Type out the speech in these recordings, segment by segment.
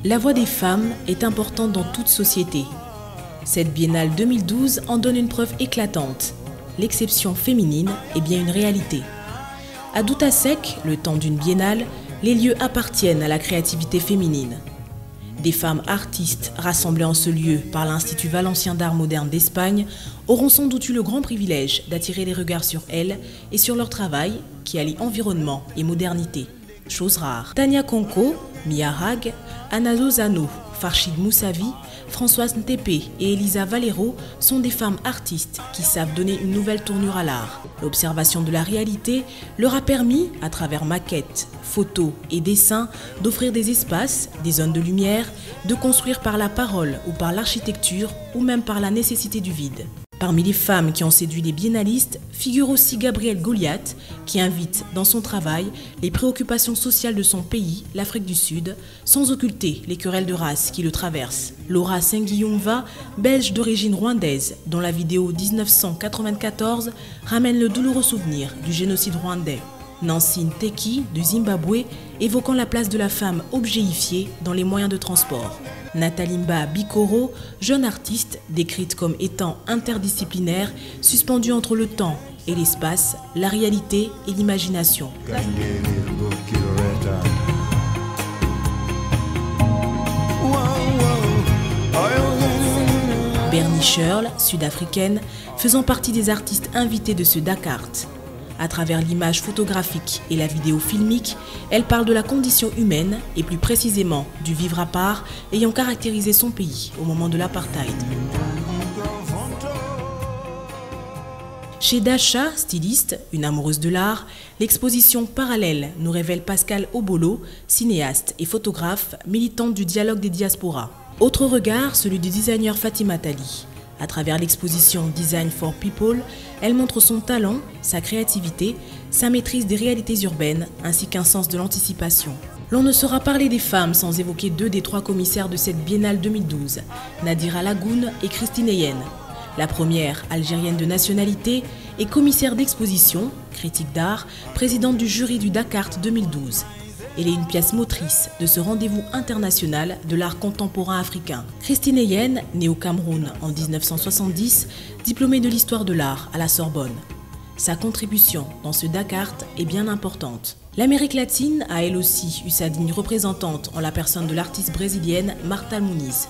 La voix des femmes est importante dans toute société. Cette biennale 2012 en donne une preuve éclatante. L'exception féminine est bien une réalité. À Doutasek, le temps d'une biennale, les lieux appartiennent à la créativité féminine. Des femmes artistes rassemblées en ce lieu par l'Institut Valencien d'Art Moderne d'Espagne auront sans doute eu le grand privilège d'attirer les regards sur elles et sur leur travail qui allie environnement et modernité. Chose rare. Tania Konko, Mia Hag, Anna Lozano, Farshid Moussavi, Françoise Ntépé et Elisa Valero sont des femmes artistes qui savent donner une nouvelle tournure à l'art. L'observation de la réalité leur a permis, à travers maquettes, photos et dessins, d'offrir des espaces, des zones de lumière, de construire par la parole ou par l'architecture ou même par la nécessité du vide. Parmi les femmes qui ont séduit les biennalistes figure aussi Gabrielle Goliath, qui invite dans son travail les préoccupations sociales de son pays, l'Afrique du Sud, sans occulter les querelles de race qui le traversent. Laura Senguiyumva, belge d'origine rwandaise, dont la vidéo 1994 ramène le douloureux souvenir du génocide rwandais. Nancy Nteki, du Zimbabwe, évoquant la place de la femme objet-ifiée dans les moyens de transport. Natalimba Bikoro, jeune artiste décrite comme étant interdisciplinaire, suspendue entre le temps et l'espace, la réalité et l'imagination. Bernie Shirl, sud-africaine, faisant partie des artistes invités de ce Dakar. À travers l'image photographique et la vidéo filmique, elle parle de la condition humaine et plus précisément du vivre à part ayant caractérisé son pays au moment de l'apartheid. Chez Dasha, styliste, une amoureuse de l'art, l'exposition Parallèle nous révèle Pascal Obolo, cinéaste et photographe, militante du dialogue des diasporas. Autre regard, celui du designer Fatima Tali. À travers l'exposition Design for People, elle montre son talent, sa créativité, sa maîtrise des réalités urbaines ainsi qu'un sens de l'anticipation. L'on ne saura parler des femmes sans évoquer deux des trois commissaires de cette biennale 2012, Nadira Lagoun et Christine Eyenne. La première, algérienne de nationalité, est commissaire d'exposition, critique d'art, présidente du jury du Dakar 2012. Elle est une pièce motrice de ce rendez-vous international de l'art contemporain africain. Christine Eyenne, née au Cameroun en 1970, diplômée de l'histoire de l'art à la Sorbonne. Sa contribution dans ce Dakar est bien importante. L'Amérique latine a elle aussi eu sa digne représentante en la personne de l'artiste brésilienne Marta Muniz.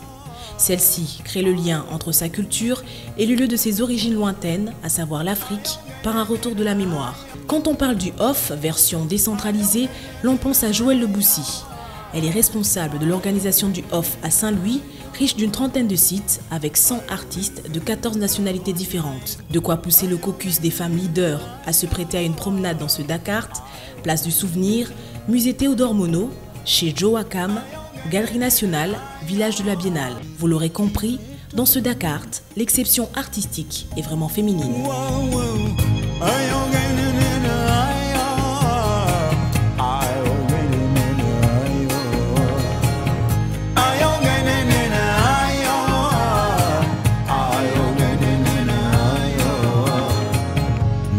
Celle-ci crée le lien entre sa culture et le lieu de ses origines lointaines, à savoir l'Afrique, par un retour de la mémoire. Quand on parle du OFF, version décentralisée, l'on pense à Joëlle Le Boussy. Elle est responsable de l'organisation du OFF à Saint-Louis, riche d'une trentaine de sites avec 100 artistes de 14 nationalités différentes. De quoi pousser le caucus des femmes leaders à se prêter à une promenade dans ce Dakar, place du souvenir, musée Théodore Monod, chez Joe Wakam, Galerie nationale, village de la Biennale. Vous l'aurez compris, dans ce Dakar, l'exception artistique est vraiment féminine.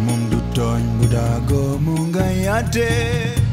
Mundu ton budago mungayate.